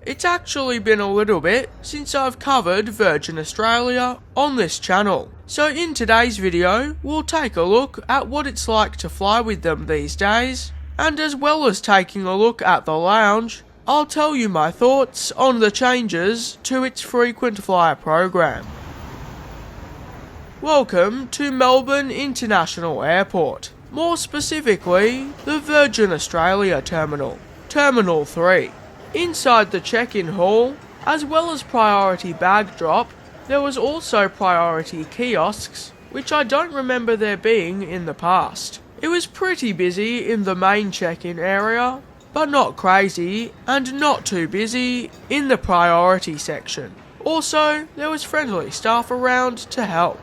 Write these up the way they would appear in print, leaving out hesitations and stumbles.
it's actually been a little bit since I've covered Virgin Australia on this channel. So in today's video, we'll take a look at what it's like to fly with them these days, and as well as taking a look at the lounge, I'll tell you my thoughts on the changes to its frequent flyer program. Welcome to Melbourne International Airport, more specifically the Virgin Australia Terminal, Terminal 3. Inside the check-in hall, as well as priority bag drop, there was also priority kiosks, which I don't remember there being in the past. It was pretty busy in the main check-in area, but not crazy and not too busy in the priority section. Also, there was friendly staff around to help.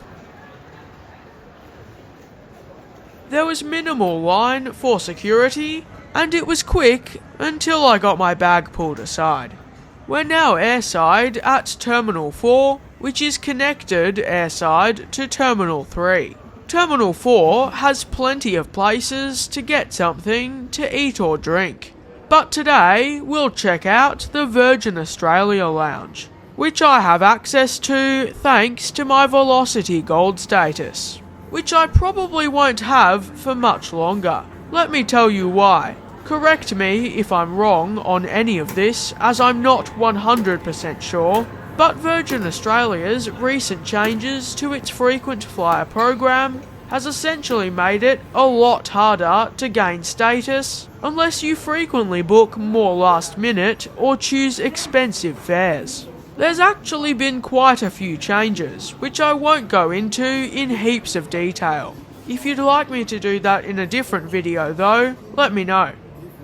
There was minimal line for security, and it was quick until I got my bag pulled aside. We're now airside at Terminal 4, which is connected airside to Terminal 3. Terminal 4 has plenty of places to get something to eat or drink. But today we'll check out the Virgin Australia Lounge, which I have access to thanks to my Velocity Gold status, which I probably won't have for much longer. Let me tell you why. Correct me if I'm wrong on any of this, as I'm not 100% sure, but Virgin Australia's recent changes to its frequent flyer program has essentially made it a lot harder to gain status unless you frequently book more last minute or choose expensive fares. There's actually been quite a few changes, which I won't go into in heaps of detail. If you'd like me to do that in a different video though, let me know.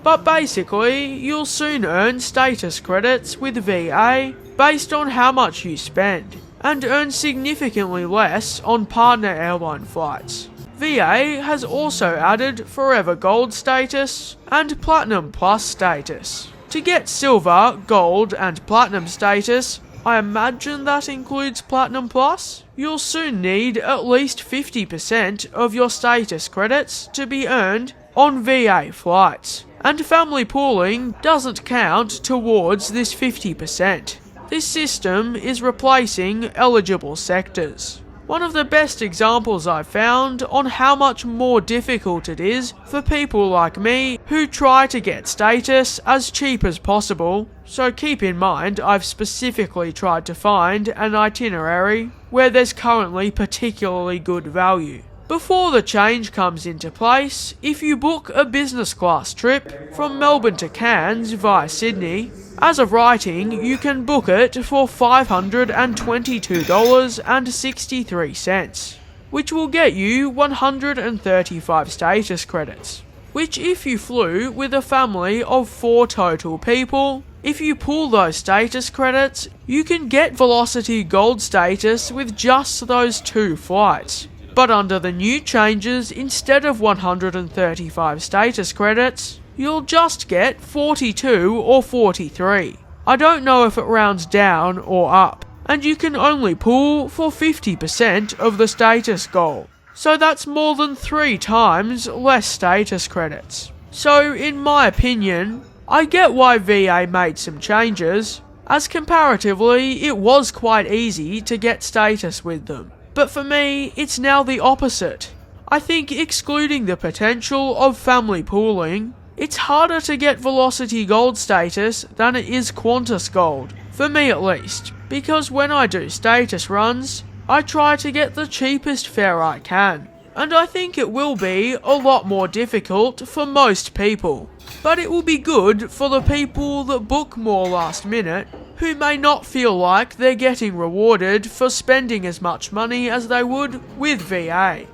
But basically, you'll soon earn status credits with VA based on how much you spend, and earn significantly less on partner airline flights. VA has also added Forever Gold status and Platinum Plus status. To get Silver, Gold and Platinum status, I imagine that includes Platinum Plus, you'll soon need at least 50% of your status credits to be earned on VA flights, and family pooling doesn't count towards this 50%. This system is replacing eligible sectors. One of the best examples I've found on how much more difficult it is for people like me who try to get status as cheap as possible, so keep in mind I've specifically tried to find an itinerary where there's currently particularly good value. Before the change comes into place, if you book a business class trip from Melbourne to Cairns via Sydney, as of writing, you can book it for $522.63, which will get you 135 status credits, which if you flew with a family of 4 total people, if you pool those status credits, you can get Velocity Gold status with just those 2 flights. But under the new changes, instead of 135 status credits, you'll just get 42 or 43. I don't know if it rounds down or up, and you can only pool for 50% of the status goal. So that's more than 3 times less status credits. So in my opinion, I get why VA made some changes, as comparatively it was quite easy to get status with them. But for me, it's now the opposite. I think excluding the potential of family pooling, it's harder to get Velocity Gold status than it is Qantas Gold, for me at least, because when I do status runs, I try to get the cheapest fare I can, and I think it will be a lot more difficult for most people. But it will be good for the people that book more last minute, who may not feel like they're getting rewarded for spending as much money as they would with VA.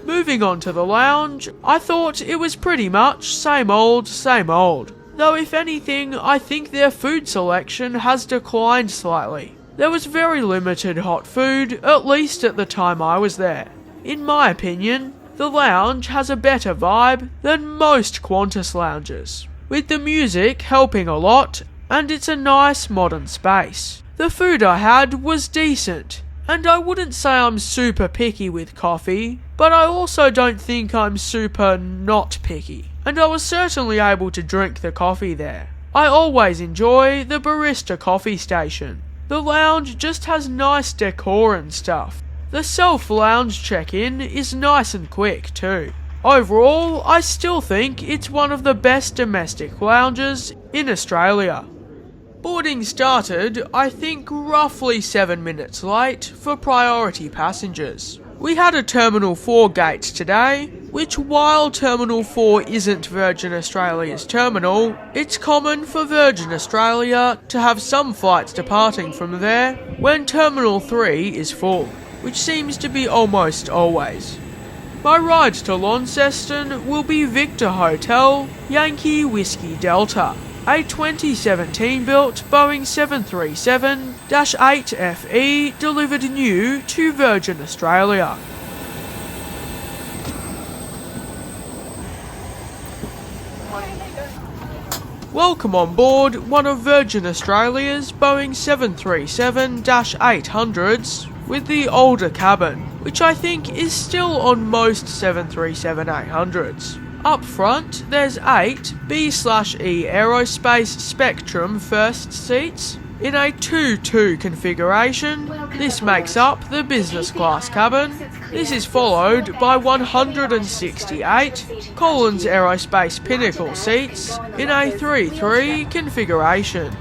Moving on to the lounge, I thought it was pretty much same old, though if anything, I think their food selection has declined slightly. There was very limited hot food, at least at the time I was there. In my opinion, the lounge has a better vibe than most Qantas lounges, with the music helping a lot, and it's a nice modern space. The food I had was decent, and I wouldn't say I'm super picky with coffee, but I also don't think I'm super not picky, and I was certainly able to drink the coffee there. I always enjoy the barista coffee station. The lounge just has nice decor and stuff. The self-lounge check-in is nice and quick too. Overall, I still think it's one of the best domestic lounges in Australia. Boarding started, I think, roughly 7 minutes late for priority passengers. We had a Terminal 4 gate today, which while Terminal 4 isn't Virgin Australia's terminal, it's common for Virgin Australia to have some flights departing from there when Terminal 3 is full, which seems to be almost always. My ride to Launceston will be Victor Hotel, Yankee Whiskey Delta, a 2017 built Boeing 737-8FE delivered new to Virgin Australia. Welcome on board one of Virgin Australia's Boeing 737-800s with the older cabin, which I think is still on most 737-800s. Up front, there's 8 B/E Aerospace Spectrum first seats in a 2-2 configuration. This makes up the business class cabin. This is followed by 168 Collins Aerospace Pinnacle seats in a 3-3 configuration.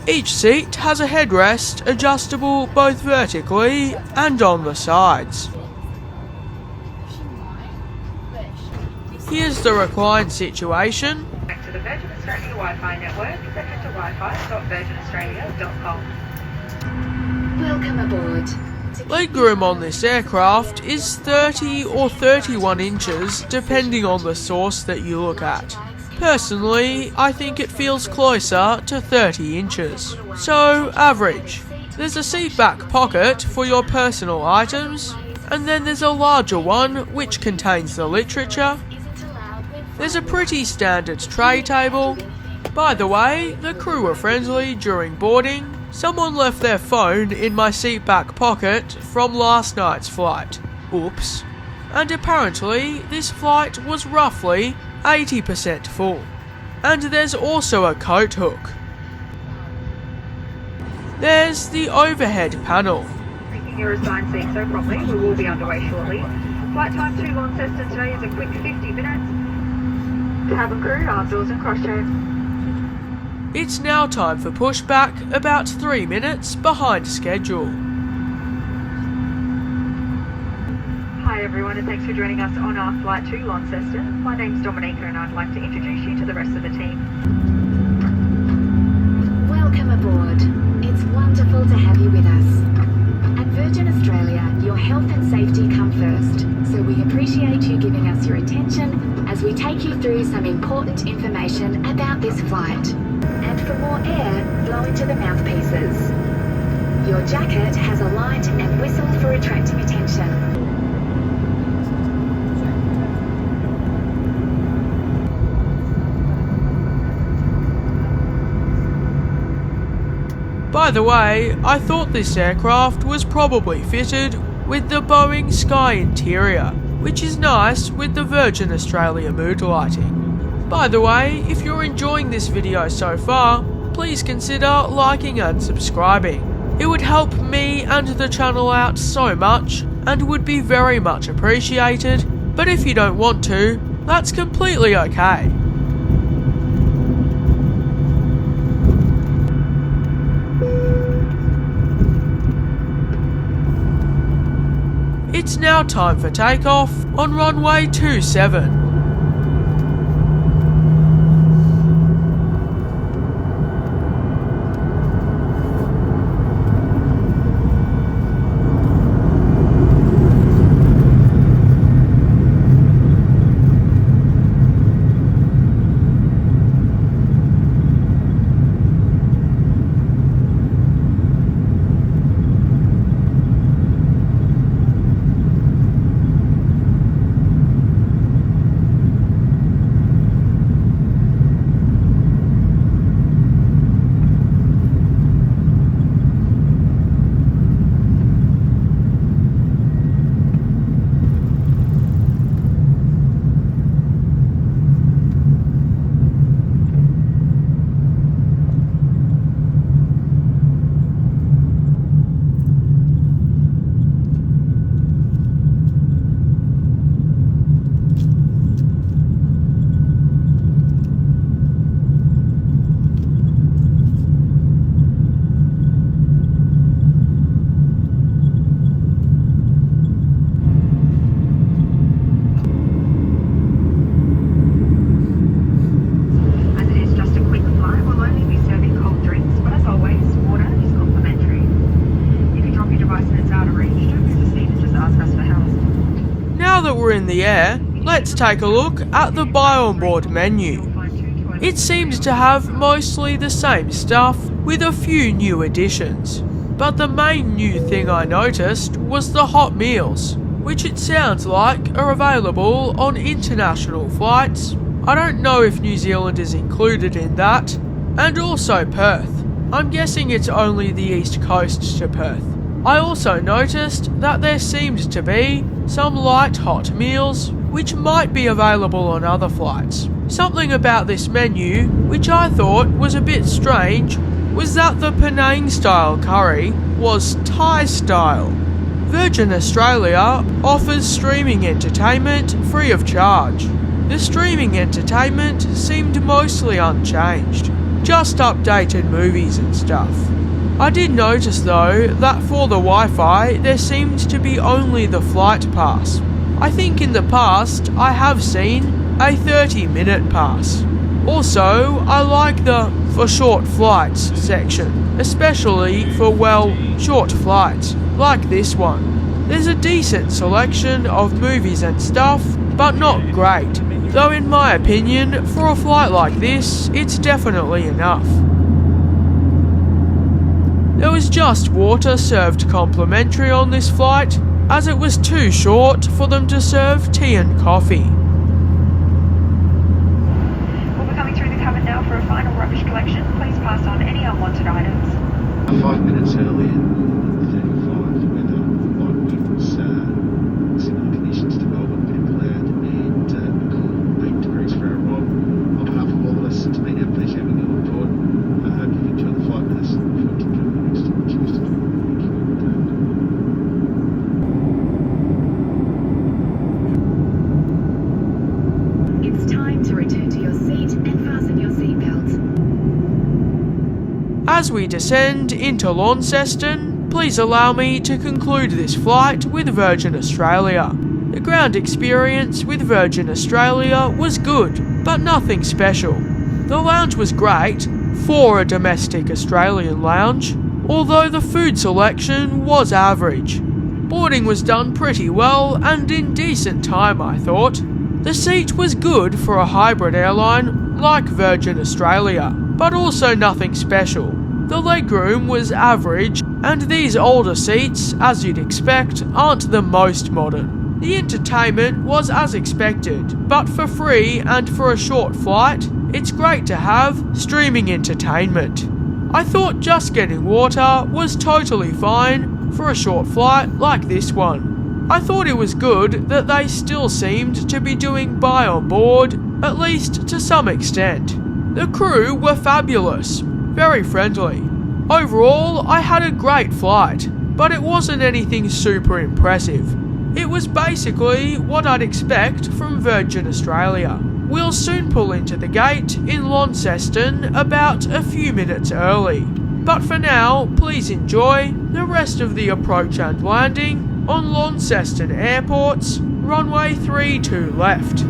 Each seat has a headrest adjustable both vertically and on the sides. Here's the recline situation. Back to the Virgin Australia Wi-Fi network, send it to wi-fi.virginaustralia.com. Welcome aboard. Legroom on this aircraft is 30 or 31 inches depending on the source that you look at. Personally, I think it feels closer to 30 inches, so average. There's a seat back pocket for your personal items, and then there's a larger one which contains the literature. There's a pretty standard tray table. By the way, the crew were friendly during boarding. Someone left their phone in my seat back pocket from last night's flight. Oops. And apparently, this flight was roughly 80% full. And there's also a coat hook. There's the overhead panel. Taking your assigned seat so promptly, we will be underway shortly. Flight time to Launceston today is a quick 50 minutes. Cabin crew, arm doors and cross-checks. It's now time for pushback, about 3 minutes behind schedule. Hi everyone, and thanks for joining us on our flight to Launceston. My name's Dominica and I'd like to introduce you to the rest of the team. Welcome aboard. It's wonderful to have you with us. At Virgin Australia, your health and safety come first, so we appreciate you giving us your attention as we take you through some important information about this flight. And for more air, blow into the mouthpieces. Your jacket has a light and whistle for attracting attention. By the way, I thought this aircraft was probably fitted with the Boeing Sky interior, which is nice with the Virgin Australia mood lighting. By the way, if you're enjoying this video so far, please consider liking and subscribing. It would help me and the channel out so much and would be very much appreciated, but if you don't want to, that's completely okay. It's now time for takeoff on runway 27. we're in the air, let's take a look at the buy on board menu. It seems to have mostly the same stuff with a few new additions. But the main new thing I noticed was the hot meals, which it sounds like are available on international flights. I don't know if New Zealand is included in that. And also Perth. I'm guessing it's only the east coast to Perth. I also noticed that there seemed to be some light hot meals which might be available on other flights. Something about this menu, which I thought was a bit strange, was that the Penang style curry was Thai style. Virgin Australia offers streaming entertainment free of charge. The streaming entertainment seemed mostly unchanged, just updated movies and stuff. I did notice though that for the Wi-Fi there seemed to be only the flight pass. I think in the past I have seen a 30-minute pass. Also, I like the for short flights section, especially for, well, short flights, like this one. There's a decent selection of movies and stuff, but not great, though in my opinion, for a flight like this, it's definitely enough. There was just water served complimentary on this flight, as it was too short for them to serve tea and coffee. Now for a final rubbish collection, please pass on any unwanted items. 5 minutes early in 35 weather, light winds, similar conditions to Melbourne, bit of cloud and cool 8 degrees for our ride. On behalf of all of us, it's been our pleasure having you on board. I hope you enjoy the 5 minutes and look forward to joining you next time. Cheers to you. It's time to return to your seat and fasten your seatbelt. As we descend into Launceston, please allow me to conclude this flight with Virgin Australia. The ground experience with Virgin Australia was good, but nothing special. The lounge was great, for a domestic Australian lounge, although the food selection was average. Boarding was done pretty well and in decent time, I thought. The seat was good for a hybrid airline like Virgin Australia, but also nothing special. The legroom was average, and these older seats, as you'd expect, aren't the most modern. The entertainment was as expected, but for free and for a short flight, it's great to have streaming entertainment. I thought just getting water was totally fine for a short flight like this one. I thought it was good that they still seemed to be doing buy on board, at least to some extent. The crew were fabulous, very friendly. Overall, I had a great flight, but it wasn't anything super impressive. It was basically what I'd expect from Virgin Australia. We'll soon pull into the gate in Launceston about a few minutes early. But for now, please enjoy the rest of the approach and landing on Launceston Airport's runway 32 left.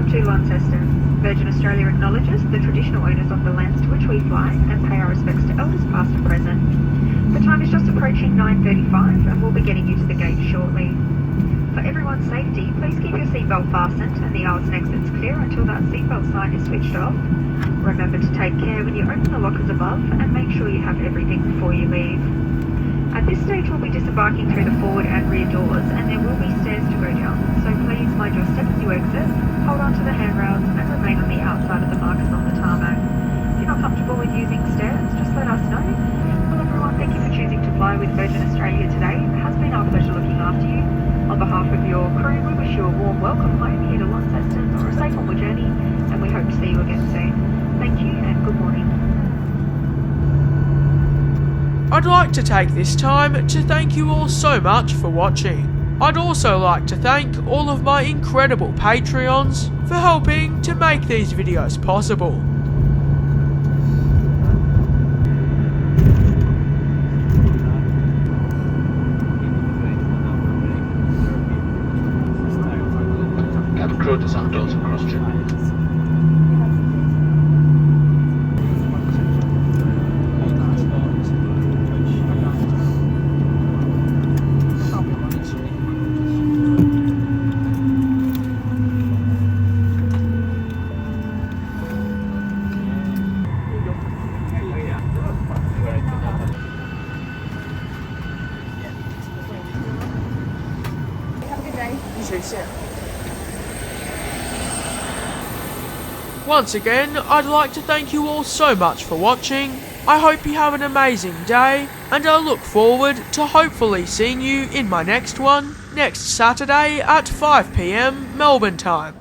To Launceston. Virgin Australia acknowledges the traditional owners of the lands to which we fly and pay our respects to elders past and present. The time is just approaching 9:35 and we'll be getting you to the gate shortly. For everyone's safety, please keep your seatbelt fastened and the aisles and exits clear until that seatbelt sign is switched off. Remember to take care when you open the lockers above and make sure you have everything before you leave. At this stage, we'll be disembarking through the forward and rear doors, and there will be stairs to go down. So please mind your step as you exit, hold on to the handrails, and remain on the outside of the markers on the tarmac. If you're not comfortable with using stairs, just let us know. Well, everyone, thank you for choosing to fly with Virgin Australia today. It has been our pleasure looking after you. On behalf of your crew, we wish you a warm welcome home here to Launceston, or a safe onward journey, and we hope to see you again soon. Thank you, and good morning. I'd like to take this time to thank you all so much for watching. I'd also like to thank all of my incredible Patreons for helping to make these videos possible. Cabin crew disarm doors and cross check. Once again, I'd like to thank you all so much for watching. I hope you have an amazing day, and I look forward to hopefully seeing you in my next one, next Saturday at 5 PM Melbourne time.